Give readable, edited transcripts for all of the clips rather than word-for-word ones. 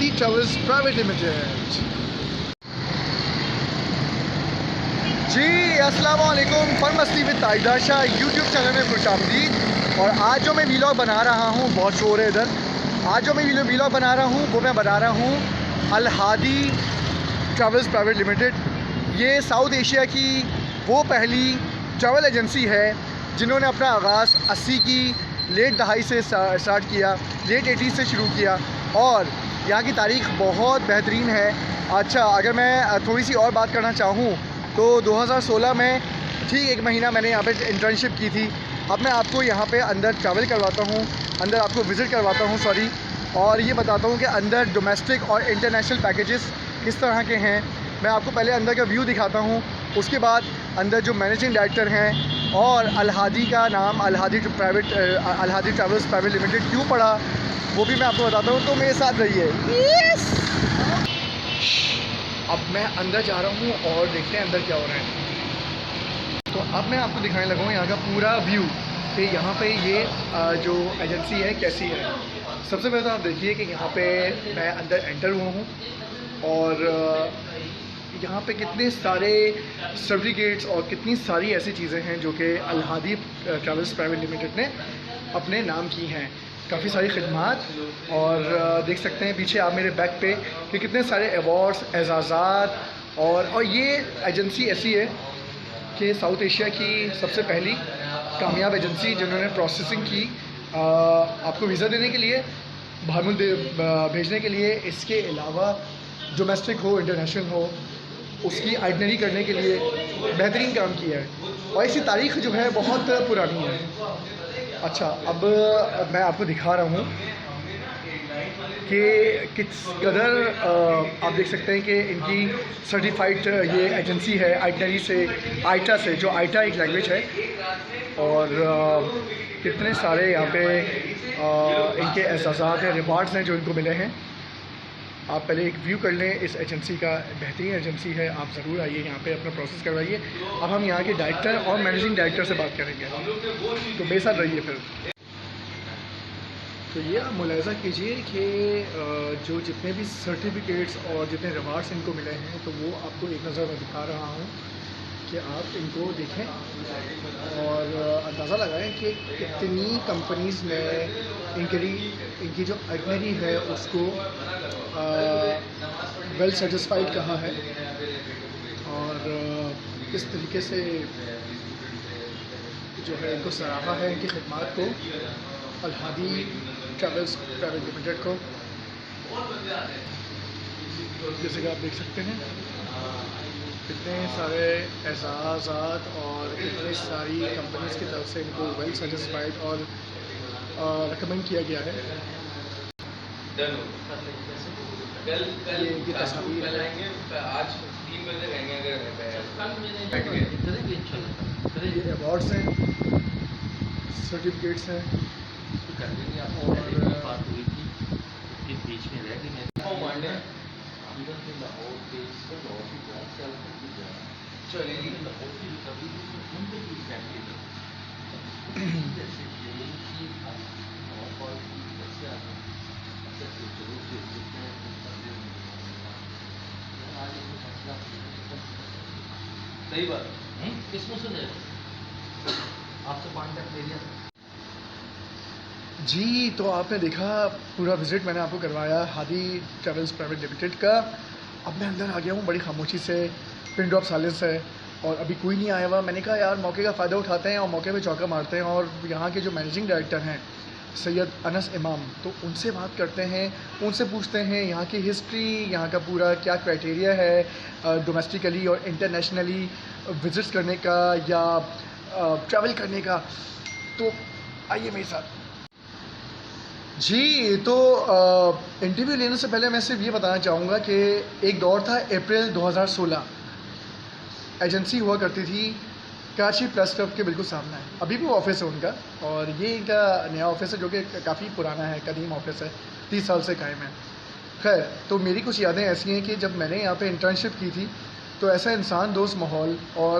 Al-Hadi Travels Private Limited। जी अस्सलाम वालेकुम, fun मस्ती विद ताइदा शाह यूट्यूब चैनल में खुशामदीद। और आज जो मैं वीलॉग बना रहा हूँ, बहुत शोर है इधर। आज जो मैं वीलॉग बना रहा हूँ वो मैं बना रहा हूँ अल-हादी ट्रैवल्स प्राइवेट लिमिटेड। ये साउथ एशिया की वो पहली ट्रैवल एजेंसी है जिन्होंने अपना आगाज़ 80 की लेट दहाई से स्टार्ट किया, लेट 80s से शुरू किया और यहाँ की तारीख बहुत बेहतरीन है। अच्छा, अगर मैं थोड़ी सी और बात करना चाहूँ तो 2016 में ठीक एक महीना मैंने यहाँ पे इंटर्नशिप की थी। अब मैं आपको यहाँ पे अंदर ट्रैवल करवाता हूँ, अंदर आपको विज़िट करवाता हूँ और ये बताता हूँ कि अंदर डोमेस्टिक और इंटरनेशनल पैकेजेस किस तरह के हैं। मैं आपको पहले अंदर का व्यू दिखाता हूँ, उसके बाद अंदर जो मैनेजिंग डायरेक्टर हैं और अल-हादी का नाम अल-हादी ट्रैवल्स प्राइवेट लिमिटेड क्यों पड़ा वो भी मैं आपको बताता हूँ, तो मेरे साथ रहिए। अब मैं अंदर जा रहा हूँ और देखते हैं अंदर क्या हो रहा है। तो अब मैं आपको दिखाने लगा हूँ यहाँ का पूरा व्यू कि यहाँ पे ये जो एजेंसी है कैसी है। सबसे पहले तो आप देखिए कि यहाँ पे मैं अंदर एंटर हुआ हूँ और यहाँ पे कितने सारे सर्टिफिकेट्स और कितनी सारी ऐसी चीज़ें हैं जो कि अल-हादी ट्रैवल्स प्राइवेट लिमिटेड ने अपने नाम की हैं। काफ़ी सारी खिदमात और देख सकते हैं पीछे आप मेरे बैक पे कि कितने सारे अवार्ड्स, एजाज़ात और ये एजेंसी ऐसी है कि साउथ एशिया की सबसे पहली कामयाब एजेंसी जिन्होंने प्रोसेसिंग की आपको वीज़ा देने के लिए, बाहर मुल्क भेजने के लिए, इसके अलावा डोमेस्टिक हो इंटरनेशनल हो उसकी आइडनरी करने के लिए बेहतरीन काम किया है और इसकी तारीख़ जो है बहुत पुरानी है। अच्छा, अब मैं आपको दिखा रहा हूँ कि किस कदर आप देख सकते हैं कि इनकी सर्टिफाइड ये एजेंसी है आइटनरी से, आइटा से, जो आइटा एक लैंग्वेज है और कितने सारे यहाँ पे इनके एहसासात हैं, रिवार्ड्स हैं जो इनको मिले हैं। आप पहले एक व्यू कर लें इस एजेंसी का, बेहतरीन एजेंसी है, आप ज़रूर आइए यहाँ पे अपना प्रोसेस करवाइए। अब हम यहाँ के डायरेक्टर और मैनेजिंग डायरेक्टर से बात करेंगे, तो मेरे साथ रहिए फिर। तो ये आप मुलाहिज़ा कीजिए कि जो जितने भी सर्टिफिकेट्स और जितने रिवार्ड्स इनको मिले हैं तो वो आपको एक नज़र में दिखा रहा हूँ कि आप इनको देखें और अंदाज़ा लगाएं कि कितनी कंपनीज़ ने इनकी जो आइटनरी है उसको वेल सेटिस्फाइड कहा है और किस तरीके से जो है इनको सराहा है इनकी खिदमत को, अल-हादी ट्रैवल्स प्राइवेट लिमिटेड को। जैसे कि आप देख सकते हैं कितने सारे एजाज़ात और कितनी सारी कंपनीज़ की तरफ से इनको वेल सेटिस्फाइड और रिकमेंड किया गया है। ये इनकी तस्वीर है, आज 3 बजे रहेंगे अगर ये अवार्ड्स हैं, सर्टिफिकेट्स हैं और बात हुई थी उसके बीच में रह गई सही बात किसमें सुन आपसे कॉन्टैक्ट ले लिया। जी, तो आपने देखा पूरा विज़िट मैंने आपको करवाया हादी ट्रैवल्स प्राइवेट लिमिटेड का। अब मैं अंदर आ गया हूँ बड़ी खामोशी से, पिन ड्रॉप साइलेंस है और अभी कोई नहीं आया हुआ। मैंने कहा यार मौके का फ़ायदा उठाते हैं और मौके पे चौका मारते हैं और यहाँ के जो मैनेजिंग डायरेक्टर हैं सैयद अनस इमाम, तो उनसे बात करते हैं, उनसे पूछते हैं यहाँ की हिस्ट्री, यहाँ का पूरा क्या क्राइटेरिया है डोमेस्टिकली और इंटरनेशनली विज़िट्स करने का या ट्रैवल करने का। तो आइए मेरे साथ। जी, तो इंटरव्यू लेने से पहले मैं सिर्फ ये बताना चाहूँगा कि एक दौर था अप्रैल 2016, एजेंसी हुआ करती थी कराची प्रेस क्लब के बिल्कुल सामने है। अभी भी वो ऑफिस है उनका और ये इनका नया ऑफिस है जो कि काफ़ी पुराना है, कदीम ऑफिस है, 30 साल से कायम है। खैर, तो मेरी कुछ यादें ऐसी हैं कि जब मैंने यहाँ पे इंटर्नशिप की थी तो ऐसा इंसान दोस्त माहौल और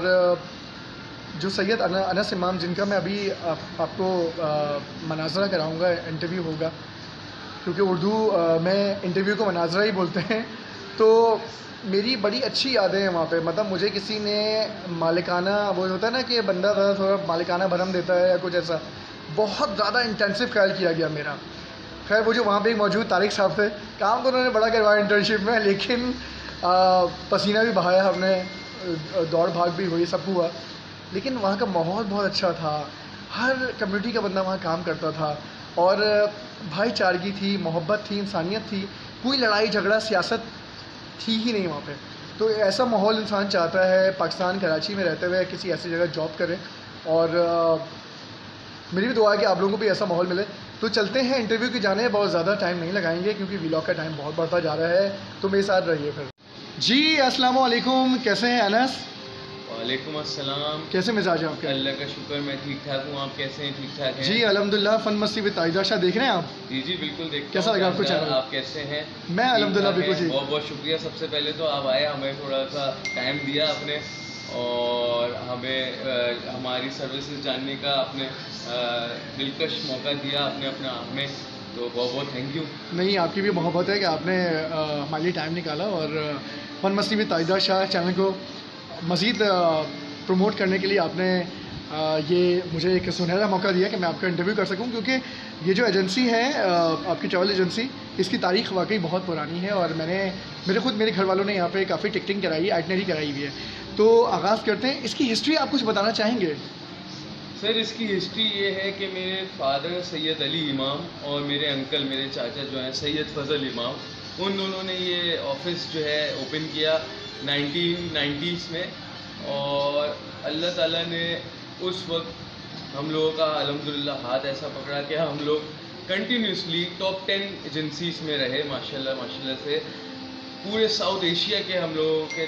जो सैयद अनस इमाम जिनका मैं अभी आपको मनाजरा कराऊँगा, इंटरव्यू होगा, क्योंकि उर्दू में इंटरव्यू को मनाजरा ही बोलते हैं। तो मेरी बड़ी अच्छी यादें हैं वहाँ पे, मतलब मुझे किसी ने मालिकाना, वो होता है ना कि बंदा थोड़ा मालिकाना भरम देता है या कुछ ऐसा, बहुत ज़्यादा इंटेंसिव ख्याल किया गया मेरा। खैर वो जो वहाँ पे मौजूद तारिक साहब थे, काम तो उन्होंने बड़ा करवाया इंटर्नशिप में, लेकिन पसीना भी बहाया हमने, दौड़ भाग भी हुई, सब हुआ। लेकिन वहाँ का माहौल बहुत अच्छा था, हर कम्युनिटी का बंदा वहाँ काम करता था, और भाईचारगी थी, मोहब्बत थी, इंसानियत थी, कोई लड़ाई झगड़ा सियासत थी ही नहीं वहाँ पे। तो ऐसा माहौल इंसान चाहता है पाकिस्तान कराची में रहते हुए किसी ऐसी जगह जॉब करे, और मेरी भी दुआ है कि आप लोगों को भी ऐसा माहौल मिले। तो चलते हैं इंटरव्यू की जाने, बहुत ज़्यादा टाइम नहीं लगाएंगे क्योंकि व्लॉग का टाइम बहुत बढ़ता जा रहा है, तो मेरे साथ रहिए फिर। जी अस्सलाम वालेकुम, कैसे हैं अनस? वालेकुम अस्सलाम। कैसे मिजाज हैं आपके? अल्लाह का शुक्र, मैं ठीक ठाक हूँ। आप कैसे हैं? ठीक ठाक हैं? जी अल्हम्दुलिल्लाह। फन मस्ती विद ताइदा शाह देख रहे हैं आप? जी जी बिल्कुल देखता कैसा हूँ। लगा आपको चैनल? आप कैसे हैं? मैं ठीक अल्हम्दुलिल्लाह ठाक बिल्कुल हैं। ठीक। बहुत बहुत शुक्रिया, सबसे पहले तो आप आए, हमें थोड़ा सा टाइम दिया आपने, और हमें हमारी सर्विसेज जानने का आपने दिलकश मौका दिया आपने अपने आप में, तो बहुत बहुत थैंक यू। नहीं, आपकी भी मोहब्बत है कि आपने हमारे लिए टाइम निकाला, और फन मस्ती विद ताइदा शाह चैनल को मज़ीद प्रमोट करने के लिए आपने ये मुझे एक सुनहरा मौका दिया कि मैं आपका इंटरव्यू कर सकूं, क्योंकि ये जो एजेंसी है आपकी ट्रैवल एजेंसी, इसकी तारीख़ वाकई बहुत पुरानी है, और मेरे घर वालों ने यहाँ पे काफ़ी टिकटिंग कराई है, आइटनरी कराई हुई है। तो आगाज़ करते हैं, इसकी हिस्ट्री आप कुछ बताना चाहेंगे? सर इसकी हिस्ट्री ये है कि मेरे फादर सैयद अली इमाम और मेरे अंकल, मेरे चाचा जो हैं सैयद फजल इमाम, उन दोनों ने ये ऑफिस जो है ओपन किया 1990s में, और अल्लाह ताला ने उस वक्त हम लोगों का अल्हम्दुलिल्लाह हाथ ऐसा पकड़ा कि हम लोग कंटिन्यूसली टॉप 10 एजेंसीज में रहे, माशाल्लाह माशाल्लाह से। पूरे साउथ एशिया के हम लोगों के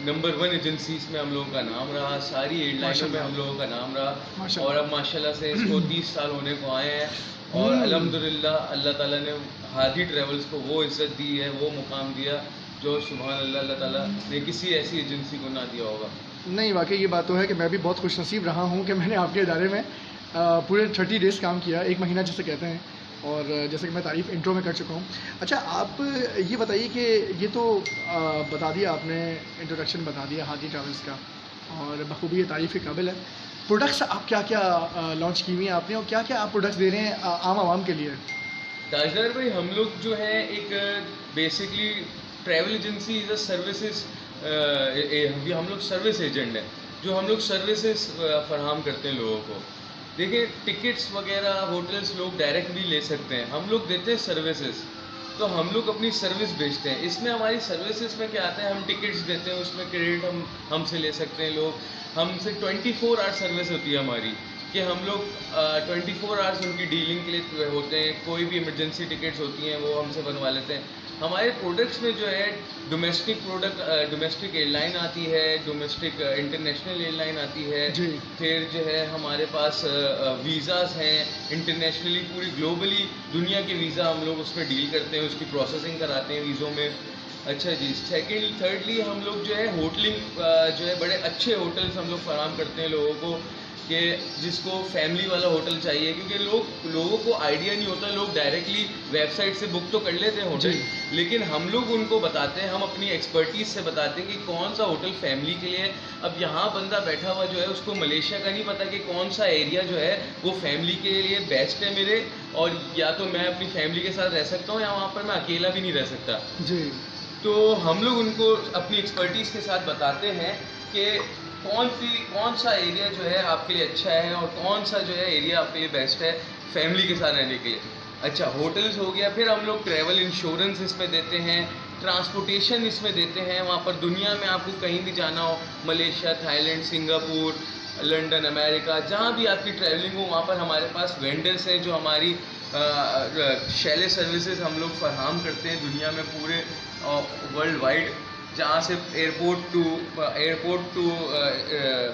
नंबर 1 एजेंसीज में हम लोगों का नाम रहा, सारी एयरलाइनों में हम लोगों का नाम रहा, और अब माशाल्लाह से इसको 30 साल होने को आए हैं, और अल्हम्दुलिल्लाह अल्लाह ताला ने हादी ट्रैवल्स को वो इज़्ज़त दी है, वो मुकाम दिया जो सुभान अल्लाह, अल्लाह ताला ने किसी ऐसी एजेंसी को ना दिया होगा। नहीं, वाकई ये बात तो है कि मैं भी बहुत खुशनसीब रहा हूँ कि मैंने आपके इदारे में पूरे 30 डेज़ काम किया, 1 महीना जिसे कहते हैं, और जैसे कि मैं तारीफ़ इंट्रो में कर चुका हूँ। अच्छा, आप ये बताइए कि ये तो बता दिया आपने, इंट्रोडक्शन बता दिया हादी ट्रैवल्स का, और बखूबी ये तारीफ़ के काबिल है। प्रोडक्ट्स आप क्या-क्या लॉन्च की हुई हैं आपने, और क्या-क्या आप प्रोडक्ट्स दे रहे हैं आम आवाम के लिए? ताजदार भाई, हम लोग जो है एक basically travel agency is a services, हम लोग सर्विस एजेंट हैं, जो हम लोग सर्विसेज फराहम करते हैं लोगों को। देखिए, टिकट्स वगैरह होटल्स लोग डायरेक्ट भी ले सकते हैं, हम लोग देते हैं सर्विसेज, तो हम लोग अपनी सर्विस बेचते हैं। इसमें हमारी सर्विसेज में क्या आता है, हम टिकट्स देते हैं, उसमें क्रेडिट हमसे ले सकते हैं लोग, हमसे 24 आवर सर्विस होती है हमारी, कि हम लोग 24 आवर्स उनकी डीलिंग के लिए होते हैं। कोई भी इमरजेंसी टिकट्स होती हैं वो हमसे बनवा लेते हैं। हमारे प्रोडक्ट्स में जो है डोमेस्टिक प्रोडक्ट, डोमेस्टिक एयरलाइन आती है, डोमेस्टिक इंटरनेशनल एयरलाइन आती है, फिर जो है हमारे पास वीज़ाज़ हैं इंटरनेशनली, पूरी ग्लोबली दुनिया के वीज़ा हम लोग उसमें डील करते हैं, उसकी प्रोसेसिंग कराते हैं वीज़ों में। अच्छा जी, थर्डली हम लोग जो है होटलिंग जो है बड़े अच्छे होटल्स हम लोग फराहम करते हैं लोगों को, कि जिसको फैमिली वाला होटल चाहिए, क्योंकि लोगों को आइडिया नहीं होता, लोग डायरेक्टली वेबसाइट से बुक तो कर लेते हैं होटल, लेकिन हम लोग उनको बताते हैं, हम अपनी एक्सपर्टीज से बताते हैं कि कौन सा होटल फैमिली के लिए। अब यहाँ बंदा बैठा हुआ जो है उसको मलेशिया का नहीं पता कि कौन सा एरिया जो है वो फैमिली के लिए बेस्ट है मेरे, और या तो मैं अपनी फैमिली के साथ रह सकता हूँ, या वहाँ पर मैं अकेला भी नहीं रह सकता जी। तो हम लोग उनको अपनी एक्सपर्टीज़ के साथ बताते हैं कि कौन सा एरिया जो है आपके लिए अच्छा है, और कौन सा जो है एरिया आपके लिए बेस्ट है फैमिली के साथ रहने के लिए। अच्छा, होटल्स हो गया, फिर हम लोग ट्रैवल इंश्योरेंस इसमें देते हैं, ट्रांसपोर्टेशन इसमें देते हैं, वहाँ पर दुनिया में आपको कहीं भी जाना हो, Malaysia, Thailand, Singapore, London, America, जहाँ भी आपकी ट्रैवलिंग हो, वहाँ पर हमारे पास वेंडर्स हैं जो हमारी शैले सर्विसेज हम लोग फराहम करते हैं दुनिया में पूरे वर्ल्ड वाइड, जहाँ से एयरपोर्ट टू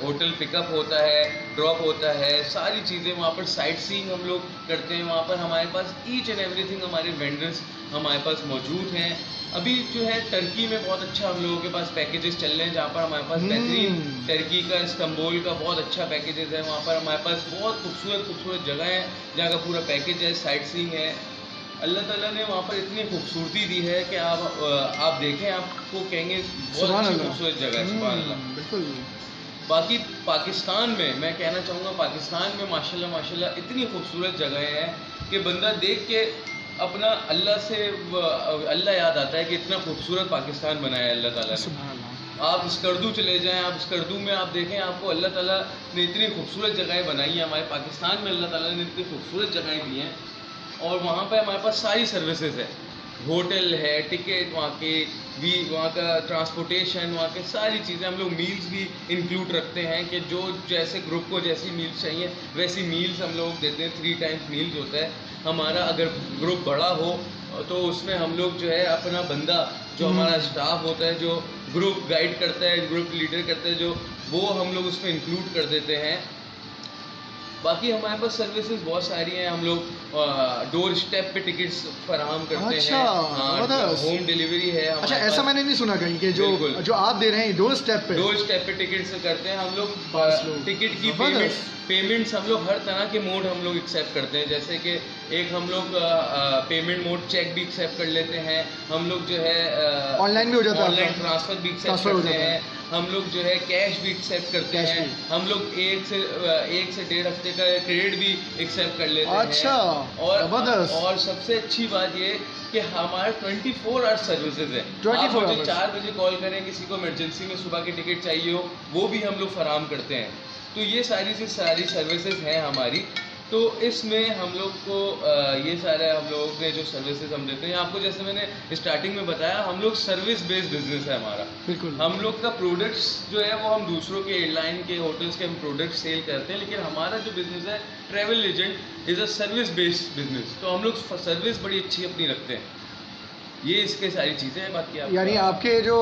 होटल पिकअप होता है, ड्रॉप होता है, सारी चीज़ें वहाँ पर साइट सीइंग हम लोग करते हैं। वहाँ पर हमारे पास ईच एंड एवरीथिंग, हमारे वेंडर्स हमारे पास मौजूद हैं। अभी जो है टर्की में बहुत अच्छा हम लोगों के पास पैकेजेस चल रहे हैं, जहाँ पर हमारे पास बेहतरीन टर्की का, इस्तांबुल का बहुत अच्छा पैकेजेस है। वहाँ पर हमारे पास बहुत खूबसूरत जगह है जहाँ का पूरा पैकेज है, साइट सीइंग है। अल्लाह ताला ने वहाँ पर इतनी खूबसूरती दी है कि आप देखें, आपको कहेंगे बहुत सुभान अच्छी अल्लाह। खूबसूरत जगह है। सुभान अल्लाह। बिल्कुल। बाकी पाकिस्तान में मैं कहना चाहूँगा, पाकिस्तान में माशाल्लाह माशाल्लाह इतनी खूबसूरत जगहें हैं कि बंदा देख के अपना अल्लाह याद आता है कि इतना खूबसूरत पाकिस्तान बनाया है अल्लाह ताला ने। सुभान अल्लाह। आप स्कर्दू चले जाएं, आप स्कर्दू में आप देखें, आपको अल्लाह ताला ने इतनी खूबसूरत जगहें बनाई हैं। हमारे पाकिस्तान में अल्लाह ताला ने इतनी खूबसूरत जगहें दी हैं और वहाँ पे हमारे पास सारी सर्विसेज है, होटल है, टिकट वहाँ के भी, वहाँ का ट्रांसपोर्टेशन, वहाँ के सारी चीज़ें। हम लोग मील्स भी इंक्लूड रखते हैं कि जो जैसे ग्रुप को जैसी मील्स चाहिए वैसी मील्स हम लोग देते हैं। 3 टाइम्स मील्स होता है हमारा। अगर ग्रुप बड़ा हो तो उसमें हम लोग जो है अपना बंदा जो हमारा स्टाफ होता है, जो ग्रुप गाइड करता है, ग्रुप लीडर करता है, जो वो हम लोग उसमें इंक्लूड कर देते हैं। बाकी हमारे पास सर्विसेज बहुत सारी हैं। हम लोग डोर स्टेप पे टिकट्स फराहम करते अच्छा, हैं। हाँ, जबरदस्त। होम डिलीवरी है हमारे अच्छा, ऐसा पास। मैंने नहीं सुना कहीं कि जो बिल्कुल। जो आप दे रहे हैं डोर स्टेप पे। डोर स्टेप पे टिकट्स करते हैं हम लोग। बस लोग। टिकट की जबरदस्त। पेमेंट्स हम लोग हर तरह के मोड हम लोग एक्सेप्ट करते हैं। जैसे कि एक हम लोग पेमेंट मोड चेक भी एक्सेप्ट कर लेते हैं। हम लोग जो है ऑनलाइन भी हो जाता है ऑनलाइन आपका? ट्रांसफर भी एक्सेप्ट ट्रांसफर हो करते जाता है। हैं। हम लोग जो है कैश भी एक्सेप्ट करते कैश हैं। भी। हम लोग 1 से 1.5 हफ्ते का क्रेडिट भी एक्सेप्ट कर लेते अच्छा, हैं। जबरदस्त। और सबसे अच्छी बात ये कि हमारे 24 आवर सर्विसेज है। 24 आप मुझे hours। 4 बजे कॉल करें, किसी को इमरजेंसी में सुबह की टिकट चाहिए हो, वो भी हम लोग फराहम करते हैं। तो ये सारी सर्विसेज हैं हमारी। तो इसमें हम लोग को ये सारे हम लोगों के जो सर्विसेज हम देते हैं, आपको जैसे मैंने स्टार्टिंग में बताया, हम लोग सर्विस बेस्ड बिजनेस है हमारा। बिल्कुल। हम लोग का प्रोडक्ट्स जो है वो हम दूसरों के एयरलाइन के होटल्स के हम प्रोडक्ट सेल करते हैं, लेकिन हमारा जो बिजनेस है travel agent is a service based business. तो हम लोग सर्विस बड़ी अच्छी अपनी रखते हैं। ये इसके सारी चीज़ें हैं। बाकी यानी आपके जो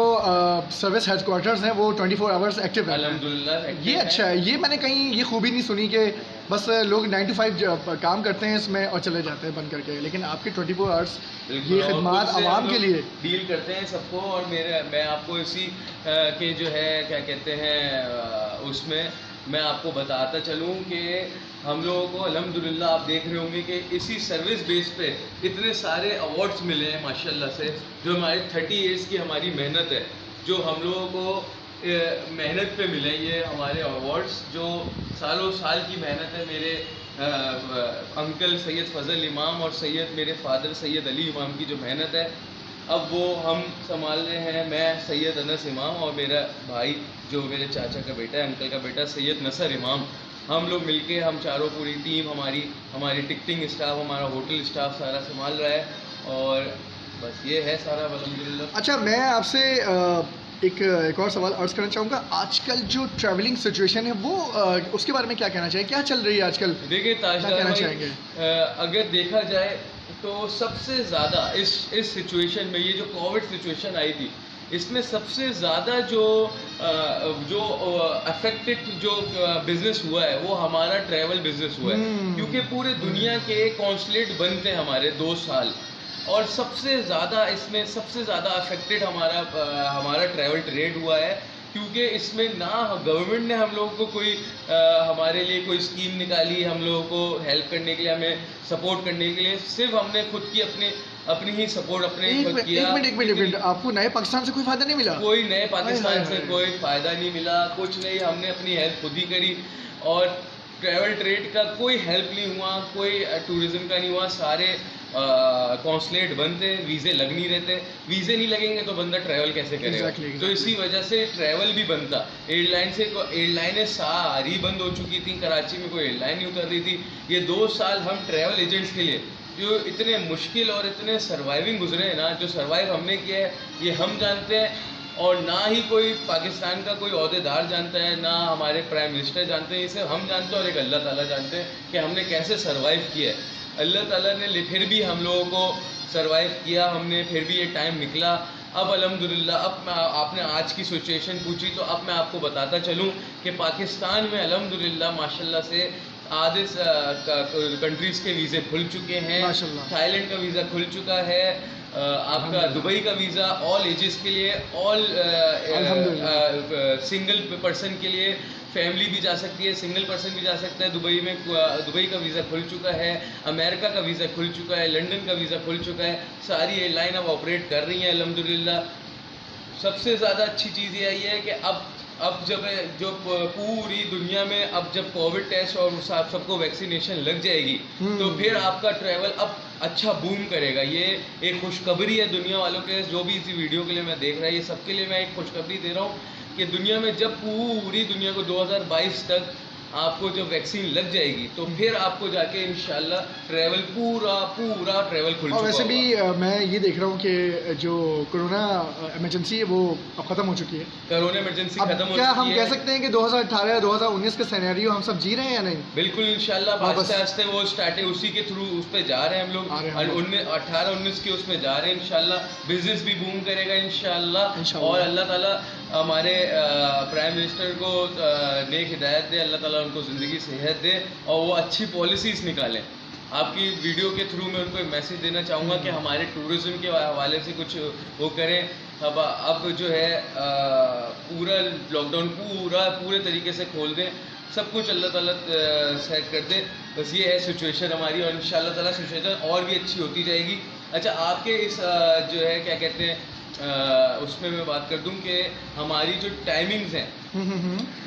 सर्विस हेडक्वार्टर्स हैं वो 24 आवर्स एक्टिव हैं। अल्हम्दुलिल्लाह ये अच्छा है। ये मैंने कहीं ये खूबी नहीं सुनी कि बस लोग 9 to 5 काम करते हैं इसमें और चले जाते हैं बंद करके, लेकिन आपके 24 आवर्स ये खिदमात आवाम के लिए डील करते हैं सबको। और मैं आपको इसी के जो है क्या कहते हैं उसमें मैं आपको बताता चलूँ कि हम लोगों को अल्हम्दुलिल्लाह आप देख रहे होंगे कि इसी सर्विस बेस पे इतने सारे अवार्ड्स मिले हैं माशाल्लाह से। जो हमारी 30 इयर्स की हमारी मेहनत है, जो हम लोगों को मेहनत पे मिले ये हमारे अवार्ड्स, जो सालों साल की मेहनत है। मेरे अंकल सैयद फ़ज़ल इमाम और मेरे फादर सैयद अली इमाम की जो मेहनत है, अब वो हम संभाल रहे हैं। मैं सैयद अनस इमाम और मेरा भाई जो मेरे चाचा का बेटा है, अंकल का बेटा सैयद नसर इमाम, हम लोग मिलके हम चारों पूरी टीम हमारी टिकटिंग स्टाफ, हमारा होटल स्टाफ सारा संभाल रहा है। और बस ये है सारा अल्हम्दुलिल्लाह। अच्छा, मैं आपसे एक और सवाल अर्ज करना चाहूँगा। आजकल जो ट्रैवलिंग सिचुएशन है वो उसके बारे में क्या कहना चाहिए? क्या चल रही है आजकल? देखिए क्या ताजदार कहना भाई, चाहेंगे? अगर देखा जाए तो सबसे ज़्यादा इस सिचुएशन में, ये जो कोविड सिचुएशन आई थी, इसमें सबसे ज़्यादा जो अफेक्टेड जो बिज़नेस हुआ है वो हमारा ट्रैवल बिज़नेस हुआ है। क्योंकि पूरे दुनिया के कॉन्सुलेट बंद थे हमारे 2 साल, और सबसे ज़्यादा अफेक्टेड हमारा ट्रैवल ट्रेड हुआ है। क्योंकि इसमें ना गवर्नमेंट ने हम लोगों को कोई हमारे लिए कोई स्कीम निकाली हम लोगों को हेल्प करने के लिए, हमें सपोर्ट करने के लिए। सिर्फ हमने खुद की अपनी ही सपोर्ट अपने खुद किया। एक मिनट, आपको नए पाकिस्तान से कोई फायदा नहीं मिला? कोई नए पाकिस्तान हाय, से हाय। कोई फ़ायदा नहीं मिला, कुछ नहीं। हमने अपनी हेल्प खुद ही करी और ट्रैवल ट्रेड का कोई हेल्प नहीं हुआ, कोई टूरिज़्म का नहीं हुआ। सारे कॉन्सुलेट बंद थे, वीज़े लग नहीं रहे थे। वीज़े नहीं लगेंगे तो बंदा ट्रैवल कैसे करेगा? Exactly. तो इसी वजह से ट्रैवल भी बंद था। एयरलाइनें सारी बंद हो चुकी थी। कराची में कोई एयरलाइन नहीं उतर रही थी। ये 2 साल हम ट्रैवल एजेंट्स के लिए जो इतने मुश्किल और इतने सर्वाइविंग गुजरे हैं ना, जो सर्वाइव हमने किया है ये हम जानते हैं, और ना ही कोई पाकिस्तान का कोई ओहदेदार जानता है, ना हमारे प्राइम मिनिस्टर जानते हैं। इसे हम जानते हैं और एक अल्लाह ताला जानते हैं कि हमने कैसे सर्वाइव किया है। अल्लाह ताला ने फिर भी हम लोगों को सर्वाइव किया, हमने फिर भी ये टाइम निकला। अब अल्हम्दुलिल्लाह, अब आपने आज की सिचुएशन पूछी तो अब मैं आपको बताता चलूँ कि पाकिस्तान में अल्हम्दुलिल्लाह माशाल्लाह से आधे कंट्रीज़ के वीज़े खुल चुके हैं। थाईलैंड का वीज़ा खुल चुका है, आपका दुबई का वीज़ा ऑल एजेस के लिए, ऑल सिंगल पर्सन के लिए, फैमिली भी जा सकती है, सिंगल पर्सन भी जा सकता है। दुबई में दुबई का वीज़ा खुल चुका है, अमेरिका का वीज़ा खुल चुका है, लंदन का वीज़ा खुल चुका है। सारी एयरलाइन अब ऑपरेट कर रही हैं अल्हम्दुलिल्लाह। सबसे ज़्यादा अच्छी चीज़ ये आई है कि अब जब जो पूरी दुनिया में अब जब कोविड टेस्ट और सबको वैक्सीनेशन लग जाएगी तो फिर आपका ट्रैवल अब अच्छा बूम करेगा। ये एक खुशखबरी है दुनिया वालों के, जो भी इसी वीडियो के लिए मैं देख रहा है, ये सबके लिए मैं एक खुशखबरी दे रहा हूँ कि दुनिया में जब पूरी दुनिया को 2022 तक आपको जब वैक्सीन लग जाएगी तो फिर आपको जाके इंशाल्लाह ट्रैवल पूरा ट्रैवल खुल और चुका वैसे भी होगा। मैं ये देख रहा हूँ कि जो कोरोना इमरजेंसी है वो अब ख़त्म हो चुकी है। कोरोना इमरजेंसी अब खत्म हो क्या चुकी हम है। कह सकते हैं कि 2018-2019 का सिनेरियो हम सब जी रहे हैं या नहीं? बिल्कुल इंशाल्लाह वापस। आस्ते आस्ते वो स्टार्टिंग उसी के थ्रू उस पे जा रहे हैं हम लोग। आ रहे हैं हम लोग। 18-19 के उसमें जा रहे हैं इंशाल्लाह। बिजनेस भी बूम करेगा इंशाल्लाह। इंशाल्लाह। और अल्लाह ताला हमारे प्राइम मिनिस्टर को नेक हिदायत दे, अल्लाह ताला उनको ज़िंदगी सेहत दे और वो अच्छी पॉलिसीज़ निकालें। आपकी वीडियो के थ्रू मैं उनको एक मैसेज देना चाहूँगा कि हमारे टूरिज़्म के हवाले से कुछ वो करें। अब जो है पूरा लॉकडाउन पूरे तरीके से खोल दें, सब कुछ अल्लाह ताला सेट कर दे। बस ये है सिचुएशन हमारी और इंशाल्लाह ताला सिचुएशन और भी अच्छी होती जाएगी। अच्छा, आपके इस जो है क्या कहते हैं उसमें मैं बात कर दूं कि हमारी जो टाइमिंग्स हैं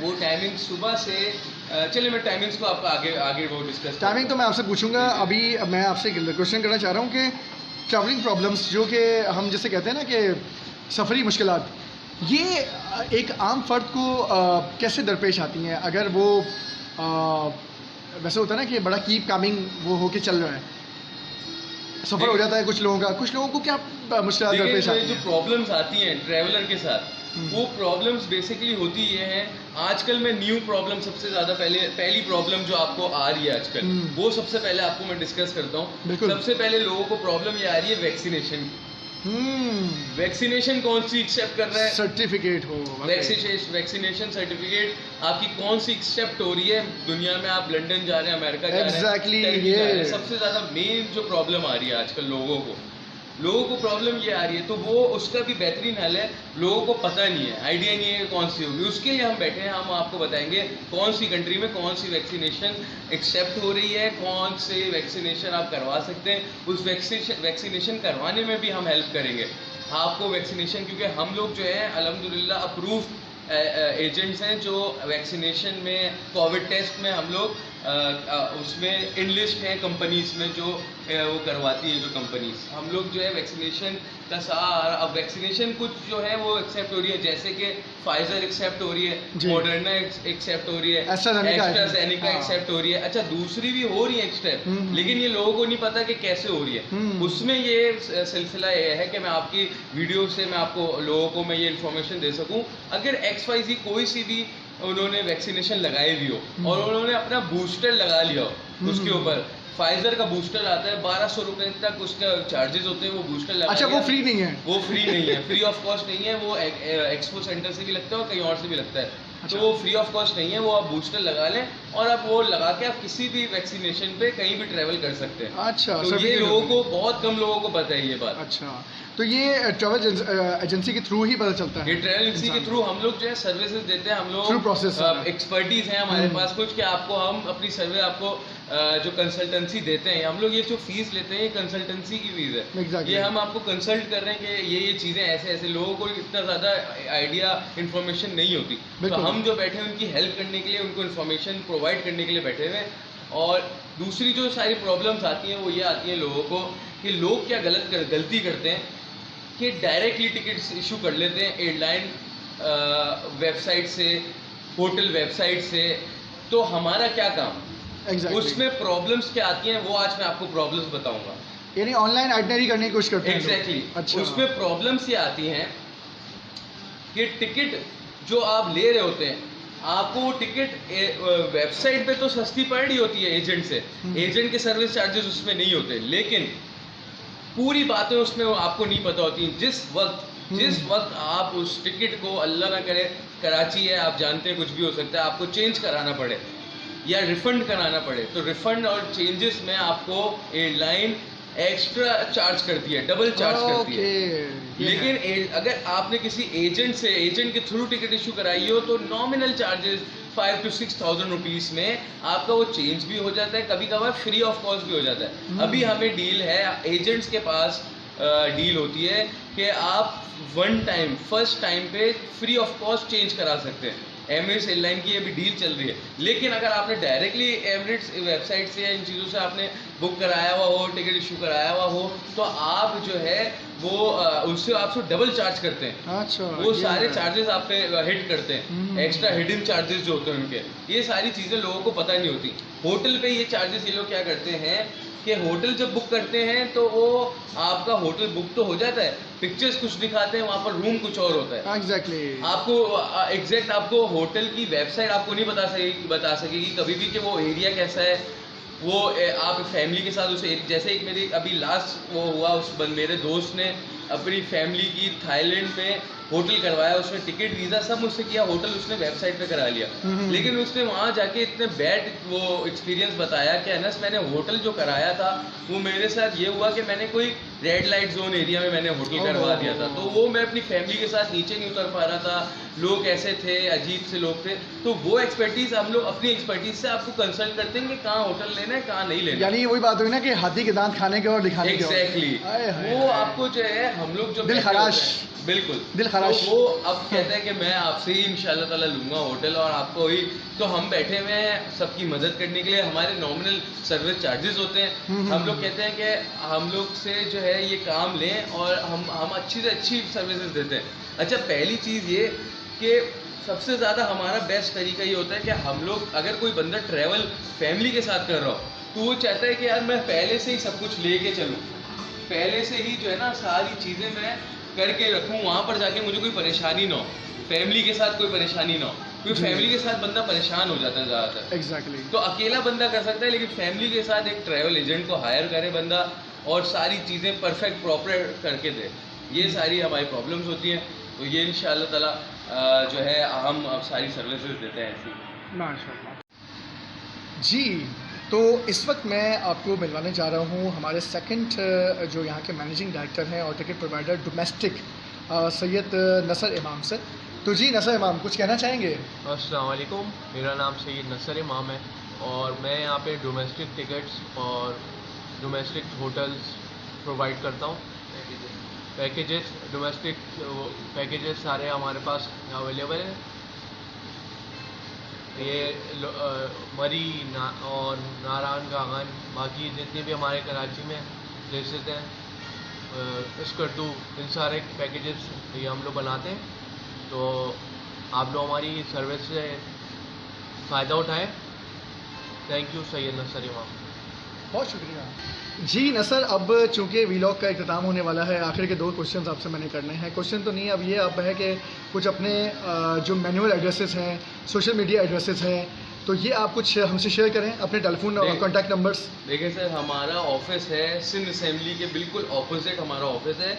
वो टाइमिंग सुबह से चलिए मैं टाइमिंग्स को आपको आगे वो डिस्कस टाइमिंग तो मैं आपसे पूछूंगा। अभी मैं आपसे क्वेश्चन करना चाह रहा हूँ कि ट्रैवलिंग प्रॉब्लम्स जो कि हम जैसे कहते हैं ना कि सफरी मुश्किलात, ये एक आम फर्द को कैसे दरपेश आती हैं अगर वो वैसे होता है ना कि बड़ा कीप कामिंग वो होके चल रहा है, सफ़र हो जाता है कुछ लोगों को क्या मुश्किलात दरपेश आती जो हैं? प्रॉब्लम्स आती हैं ट्रैवलर के साथ, वो प्रॉब्लम्स बेसिकली होती ये हैं। आजकल में न्यू प्रॉब्लम सबसे ज़्यादा पहली प्रॉब्लम जो आपको आ रही है आजकल, वो सबसे पहले आपको मैं डिस्कस करता हूँ। बिल्कुल। सबसे पहले लोगों को प्रॉब्लम ये आ रही है वैक्सीनेशन। वैक्सीनेशन कौन सी एक्सेप्ट कर रहा है? सर्टिफिकेट हो वैक्सीनेशन सर्टिफिकेट आपकी कौन सी एक्सेप्ट हो रही है दुनिया में? आप लंदन जा रहे हैं, अमेरिका जा रहे हैं, Exactly, टर्की जा रहे हैं। ये सबसे ज़्यादा मेन जो प्रॉब्लम आ रही है आजकल लोगों को प्रॉब्लम ये आ रही है, तो वो उसका भी बेहतरीन हल है। लोगों को पता नहीं है, आइडिया नहीं है कि कौन सी होगी। उसके लिए हम बैठे हैं, हम आपको बताएंगे कौन सी कंट्री में कौन सी वैक्सीनेशन एक्सेप्ट हो रही है, कौन से वैक्सीनेशन आप करवा सकते हैं। उस वैक्सीनेशन करवाने में भी हम हेल्प करेंगे आपको वैक्सीनेशन, क्योंकि हम लोग जो है अल्हम्दुलिल्लाह अप्रूव एजेंट्स हैं जो वैक्सीनेशन में कोविड टेस्ट में हम लोग उसमें इनलिस्ट हैं कंपनीज में जो वो करवाती हैं। जो कंपनीज हम लोग जो है वैक्सीनेशन का सारा, अब वैक्सीनेशन कुछ जो है वो एक्सेप्ट हो रही है, जैसे कि फाइजर एक्सेप्ट हो रही है, मॉडर्ना एक्सेप्ट हो रही है, एस्ट्राजेनेका एक्सेप्ट हो रही है। अच्छा, दूसरी भी हो रही है एक्सेप्ट, लेकिन ये लोगों को नहीं पता कि कैसे हो रही है। उसमें ये सिलसिला ये है कि मैं आपकी वीडियो से मैं आपको लोगों को मैं ये इन्फॉर्मेशन दे सकूं। अगर XYZ कोई सी भी उन्होंने वैक्सीनेशन लगाई भी हो और उन्होंने अपना बूस्टर लगा लिया हो, उसके ऊपर फाइजर का बूस्टर आता है 1200 रुपए तक उसका चार्जेस होते हैं। वो बूस्टर लगा अच्छा, वो फ्री नहीं है? वो फ्री नहीं है, फ्री ऑफ कॉस्ट नहीं है। वो एक्सपो सेंटर से भी लगता है और कहीं और से भी लगता है। अच्छा। तो वो फ्री ऑफ कॉस्ट नहीं है, वो आप बूस्टर लगा लें और आप वो लगा के आप किसी भी वैक्सीनेशन पे कहीं भी ट्रैवल कर सकते हैं। अच्छा, तो ये लोगों को, बहुत कम लोगों को पता है ये बात। अच्छा, तो ये ट्रैवल एजेंसी के थ्रू ही पता चलता है? ये ट्रैवल एजेंसी के थ्रू हम लोग जो है सर्विसेज देते हैं। हम Through process लोग एक्सपर्टीज हैं हमारे पास कुछ कि आपको हम अपनी सर्वे आपको जो कंसल्टेंसी देते हैं, हम लोग ये जो फीस लेते हैं ये कंसल्टेंसी की फीस है। Exactly. ये हम आपको कंसल्ट कर रहे हैं कि ये चीज़ें ऐसे लोगों को इतना ज़्यादा आइडिया इन्फॉर्मेशन नहीं होती, तो हम जो बैठे हैं उनकी हेल्प करने के लिए, उनको इन्फॉर्मेशन प्रोवाइड करने के लिए बैठे हुए हैं। और दूसरी जो सारी प्रॉब्लम्स आती हैं वो ये आती हैं लोगों को कि लोग क्या गलती करते हैं कि डायरेक्टली टिकट्स इशू कर लेते हैं एयरलाइन वेबसाइट से, होटल वेबसाइट से। तो हमारा क्या काम? Exactly. उसमें प्रॉब्लम्स क्या आती हैं वो आज मैं आपको प्रॉब्लम्स बताऊंगा। यानी ऑनलाइन आइटनरी करने की कोशिश करते हैं? एग्जैक्टली। अच्छा। उसमें प्रॉब्लम्स ये आती हैं कि टिकट जो आप ले रहे होते हैं, आपको वो टिकट वेबसाइट पे तो सस्ती पड़ रही होती है एजेंट से, एजेंट के सर्विस चार्जेस उसमें नहीं होते, लेकिन पूरी बातें उसमें आपको नहीं पता होती। जिस वक्त आप उस टिकट को, अल्लाह ना करे कराची है, आप जानते हैं कुछ भी हो सकता है, आपको चेंज कराना पड़े या रिफ़ंड कराना पड़े, तो रिफ़ंड और चेंजेस में आपको एयरलाइन एक्स्ट्रा चार्ज करती है, डबल चार्ज करती है। लेकिन अगर आपने किसी एजेंट के थ्रू टिकट इशू कराई हो तो नॉमिनल चार्जेस 5 to 6,000 रुपीज़ में आपका वो चेंज भी हो जाता है, कभी कभार फ्री ऑफ कॉस्ट भी हो जाता है। अभी हमें डील है, एजेंट्स के पास डील होती है कि आप फर्स्ट टाइम पे फ्री ऑफ कॉस्ट चेंज करा सकते हैं। एमिरेट्स एयरलाइन की अभी डील चल रही है। लेकिन अगर आपने डायरेक्टली एमिरेट्स वेबसाइट से या इन चीज़ों से आपने बुक कराया हुआ हो, टिकट इशू कराया हुआ हो, तो आप जो है वो उससे आपसे डबल चार्ज करते हैं। अच्छा, वो सारे चार्जेस आप पे हिट करते हैं, एक्स्ट्रा हिडन चार्जेस जो होते हैं उनके। ये सारी चीज़ें लोगों को पता नहीं होती। होटल पे ये चार्जेस ये लोग क्या करते हैं कि होटल जब बुक करते हैं तो वो आपका होटल बुक तो हो जाता है, पिक्चर्स कुछ दिखाते हैं, वहाँ पर रूम कुछ और होता है। एग्जैक्टली आपको एग्जैक्ट आपको होटल की वेबसाइट आपको नहीं बता सकेगी कभी भी कि वो एरिया कैसा है। वो आप फैमिली के साथ उस जैसे एक मेरी अभी लास्ट वो हुआ, मेरे दोस्त ने अपनी फैमिली की थाईलैंड में होटल करवाया, उसने टिकट वीज़ा सब मुझसे किया, होटल उसने वेबसाइट पे करा लिया। लेकिन उसने वहाँ जाके इतने बैड वो एक्सपीरियंस बताया कि अनस मैंने होटल जो कराया था वो मेरे साथ ये हुआ कि मैंने कोई रेड लाइट जोन एरिया में मैंने होटल करवा दिया था, तो वो मैं अपनी फैमिली के साथ नीचे नहीं उतर पा रहा था, लोग ऐसे थे, अजीब से लोग थे। तो वो एक्सपर्टीज़ हम लोग अपनी एक्सपर्टीज से आपको कंसल्ट करते हैं कि कहाँ होटल लेना है, कहाँ नहीं लेना। यानी वही बात हुई ना कि हाथी के दांत खाने के और दिखाने के। एग्जैक्टली वो आपको जो है हम लोग जो दिल खराश, बिल्कुल दिल खराश। तो वो अब कहते हैं कि मैं आपसे ही इंशाल्लाह ताला लूँगा होटल और आपको ही, तो हम बैठे हुए हैं सबकी मदद करने के लिए। हमारे नॉमिनल सर्विस चार्जेस होते हैं। हम लोग कहते हैं कि हम लोग से जो है ये काम लें और हम अच्छी से अच्छी सर्विसेज देते हैं। अच्छा, पहली चीज़ ये कि सबसे ज़्यादा हमारा बेस्ट तरीका ये होता है कि हम लोग अगर कोई बंदा ट्रैवल फैमिली के साथ कर रहा हो तो वो चाहता है कि यार मैं पहले से ही सब कुछ लेके चलूँ, पहले से ही जो है ना सारी चीज़ें मैं करके रखूँ, वहाँ पर जाके मुझे कोई परेशानी ना हो, फैमिली के साथ कोई परेशानी ना हो, क्योंकि फैमिली के साथ बंदा परेशान हो जाता है ज़्यादातर। एग्जैक्टली तो अकेला बंदा कर सकता है, लेकिन फैमिली के साथ एक ट्रैवल एजेंट को हायर करे बंदा और सारी चीज़ें परफेक्ट प्रॉपर करके दे। ये सारी हमारी प्रॉब्लम्स होती हैं, तो ये इंशाअल्लाह ताला जो है हम अब सारी सर्विसेज देते हैं ऐसी। माशाल्लाह जी। तो इस वक्त मैं आपको मिलवाने जा रहा हूँ हमारे सेकंड जो यहाँ के मैनेजिंग डायरेक्टर हैं और टिकट प्रोवाइडर डोमेस्टिक सैयद नसर इमाम से। तो जी नसर इमाम, कुछ कहना चाहेंगे? अस्सलाम वालेकुम, मेरा नाम सैयद नसर इमाम है और मैं यहाँ पे डोमेस्टिक टिकट्स और डोमेस्टिक होटल्स प्रोवाइड करता हूँ। पैकेजेस डोमेस्टिक पैकेजेस सारे हमारे पास अवेलेबल हैं। ये मरी और नारायण गागन, बाकी जितने भी हमारे कराची में प्लेसेस हैं, स्कर्टू, इन सारे पैकेजेस ये हम लोग बनाते हैं। तो आप लोग हमारी सर्विस से फ़ायदा उठाएं। थैंक यू सैयद नसर इमाम। बहुत शुक्रिया जी नसर। अब चूँकि वीलॉग का इख्तिताम होने वाला है, आखिर के 2 क्वेश्चन आपसे मैंने करने हैं। क्वेश्चन तो नहीं, अब ये अब है कि कुछ अपने जो मैनुअल एड्रेसेस हैं, सोशल मीडिया एड्रेसेस हैं, तो ये आप कुछ हमसे शेयर करें, अपने टेलीफोन और कॉन्टैक्ट नंबर्स। देखिए सर, हमारा ऑफिस है सिंध असेंबली के बिल्कुल ऑपोजिट हमारा ऑफिस है,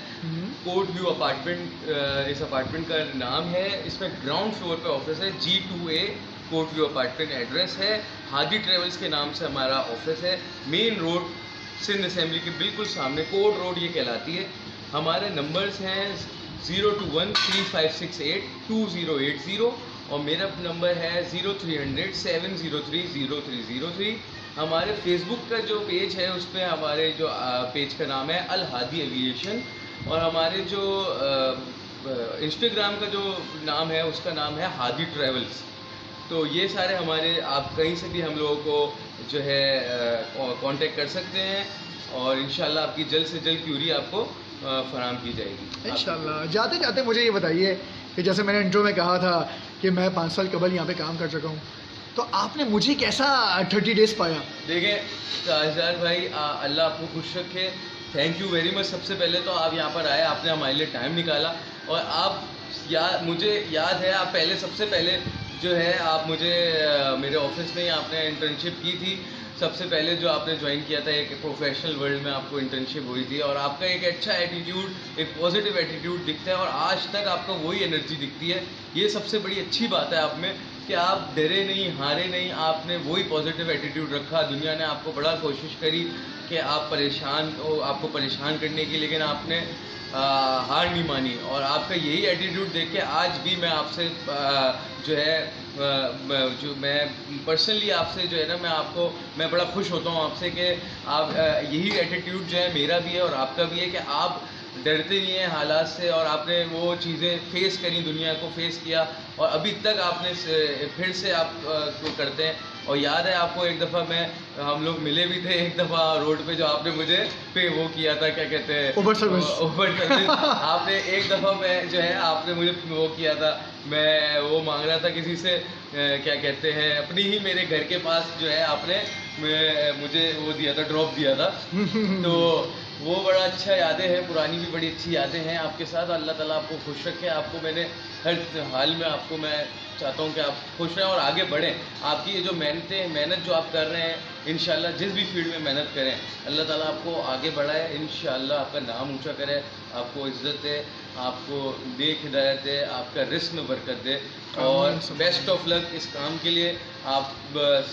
कोर्ट व्यू अपार्टमेंट इस अपार्टमेंट का नाम है। इसमें ग्राउंड फ्लोर पे ऑफिस है, G2A court view apartment address है। हादी ट्रेवल्स के नाम से हमारा ऑफिस है, मेन रोड सिंध असेंबली के बिल्कुल सामने, कोर्ट रोड ये कहलाती है। हमारे नंबर्स हैं 02135682080 और मेरा नंबर है 0300-703-0303। हमारे फेसबुक का जो पेज है उस पर हमारे जो पेज का नाम है अल हादी एविएशन, और हमारे जो इंस्टाग्राम का जो नाम है उसका नाम है हादी ट्रेवल्स। तो ये सारे हमारे, आप कहीं से भी हम लोगों को जो है कांटेक्ट कर सकते हैं और इंशाल्लाह आपकी जल्द से जल्द क्यूरी आपको फराहम की जाएगी इंशाल्लाह। जाते जाते मुझे ये बताइए कि जैसे मैंने इंट्रो में कहा था कि मैं 5 साल कबल यहाँ पे काम कर चुका हूँ, तो आपने मुझे कैसा 30 डेज़ पाया? देखिए ताजदार भाई, अल्लाह आपको खुश रखे, थैंक यू वेरी मच। सबसे पहले तो आप यहाँ पर आए, आपने हमारे लिए टाइम निकाला, और आप मुझे याद है आप पहले सबसे पहले जो है आप मुझे मेरे ऑफिस में ही आपने इंटर्नशिप की थी। सबसे पहले जो आपने ज्वाइन किया था, एक प्रोफेशनल वर्ल्ड में आपको इंटर्नशिप हुई थी, और आपका एक अच्छा एटीट्यूड, एक पॉजिटिव एटीट्यूड दिखता है और आज तक आपका वही एनर्जी दिखती है। ये सबसे बड़ी अच्छी बात है आप में कि आप डरे नहीं, हारे नहीं, आपने वही पॉजिटिव एटीट्यूड रखा। दुनिया ने आपको बड़ा कोशिश करी कि आप परेशान हो, आपको परेशान करने की, लेकिन आपने हार नहीं मानी। और आपका यही एटीट्यूड देख के आज भी मैं आपसे जो है जो मैं पर्सनली आपसे जो है ना, मैं बड़ा खुश होता हूँ आपसे कि आप यही एटीट्यूड जो है मेरा भी है और आपका भी है कि आप डरते नहीं हैं हालात से, और आपने वो चीज़ें फेस करी, दुनिया को फेस किया, और अभी तक आपने फिर से आप को करते हैं। और याद है आपको एक दफ़ा हम लोग मिले भी थे एक दफ़ा रोड पे, जो आपने मुझे पे वो किया था, क्या कहते हैं, उबर सर्विस। उबर सर्विस। आपने एक दफ़ा मैं जो है आपने मुझे वो किया था, मैं वो मांग रहा था किसी से, क्या कहते हैं, अपनी ही मेरे घर के पास जो है आपने मुझे वो दिया था, ड्रॉप दिया था। तो वो बड़ा अच्छा यादें हैं, पुरानी भी बड़ी अच्छी यादें हैं आपके साथ। अल्लाह ताला आपको खुश रखे। आपको मैंने हर हाल में आपको मैं चाहता हूँ कि आप खुश रहें और आगे बढ़ें। आपकी ये जो मेहनत जो आप कर रहे हैं, इंशाल्लाह जिस भी फील्ड में मेहनत करें, अल्लाह ताला आपको आगे बढ़ाए, इंशाल्लाह आपका नाम ऊंचा करे, आपको इज़्ज़त दे, आपको नेक हिदायत दे, आपका रिस्क में बरकत दे, और बेस्ट ऑफ लक इस काम के लिए। आप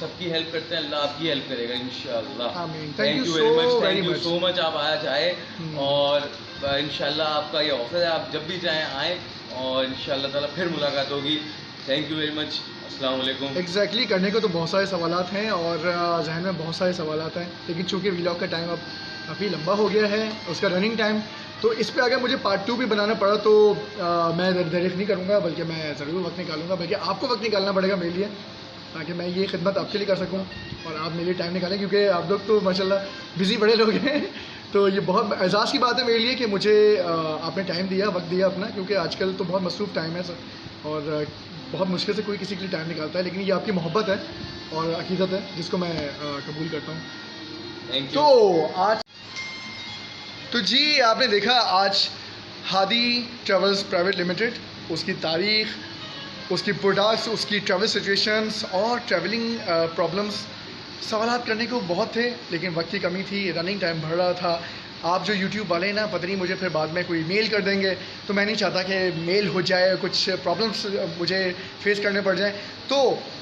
सबकी हेल्प करते हैं, अल्लाह आपकी हेल्प करेगा इंशाल्लाह। आमीन। Thank you very much, thank you so much. आप आज आए, और इंशाल्लाह आपका ये ऑफर है, आप जब भी जाएँ आएँ, और इंशाल्लाह ताला फिर मुलाकात होगी। Thank you very much. अस्सलाम वालेकुम। एग्जैक्टली करने को तो बहुत सारे सवालात हैं और जहन में बहुत सारे सवालात हैं, लेकिन चूंकि व्लॉग का टाइम अब काफ़ी लंबा हो गया है, उसका रनिंग टाइम, तो इस पे अगर मुझे पार्ट 2 भी बनाना पड़ा तो मैं दरिख नहीं करूँगा, बल्कि मैं ज़रूर वक्त निकालूंगा, बल्कि आपको वक्त निकालना पड़ेगा मेरे लिए, ताकि मैं ये खिदमत आपके लिए कर सकूँ और आप मेरे लिए टाइम निकालें, क्योंकि आप लोग तो माशाल्लाह बिज़ी बड़े लोग हैं। तो ये बहुत एजाज़ की बात है मेरे लिए कि मुझे आपने टाइम दिया, वक्त दिया अपना, क्योंकि आजकल तो बहुत मसरूफ़ टाइम है सर, और बहुत मुश्किल से कोई किसी के लिए टाइम निकालता है, लेकिन ये आपकी मोहब्बत है और अकीदत है जिसको मैं कबूल करता हूँ। Thank you. तो आज तो जी आपने देखा आज हादी ट्रेवल्स प्राइवेट लिमिटेड, उसकी तारीख, उसकी प्रोडक्ट्स, उसकी ट्रैवल सिचुएशंस और ट्रैवलिंग प्रॉब्लम्स। सवालात करने को बहुत थे, लेकिन वक्त की कमी थी, रनिंग टाइम बढ़ रहा था। आप जो YouTube वाले हैं ना, पता नहीं मुझे फिर बाद में कोई मेल कर देंगे, तो मैं नहीं चाहता कि मेल हो जाए, कुछ प्रॉब्लम्स मुझे फेस करने पड़ जाएं। तो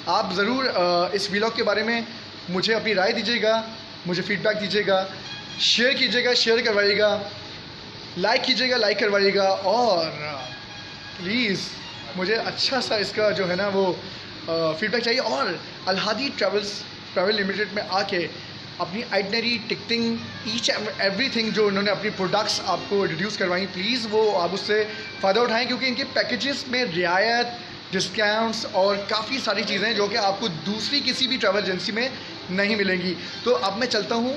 आप ज़रूर इस व्लॉग के बारे में मुझे अपनी राय दीजिएगा, मुझे फीडबैक दीजिएगा, शेयर कीजिएगा, शेयर करवाइएगा, लाइक कीजिएगा, लाइक करवाइएगा, और प्लीज़ मुझे अच्छा सा इसका जो है ना वो फीडबैक चाहिए। और अल-हादी ट्रैवल्स प्राइवेट लिमिटेड में आके अपनी आइटनरी, टिकटिंग, ईच एवरीथिंग जो उन्होंने अपनी प्रोडक्ट्स आपको इंट्रोड्यूस करवाई, प्लीज़ वो आप उससे फ़ायदा उठाएं, क्योंकि इनके पैकेजेस में रियायत, डिस्काउंट्स और काफ़ी सारी चीज़ें जो कि आपको दूसरी किसी भी ट्रैवल एजेंसी में नहीं मिलेंगी। तो अब मैं चलता हूँ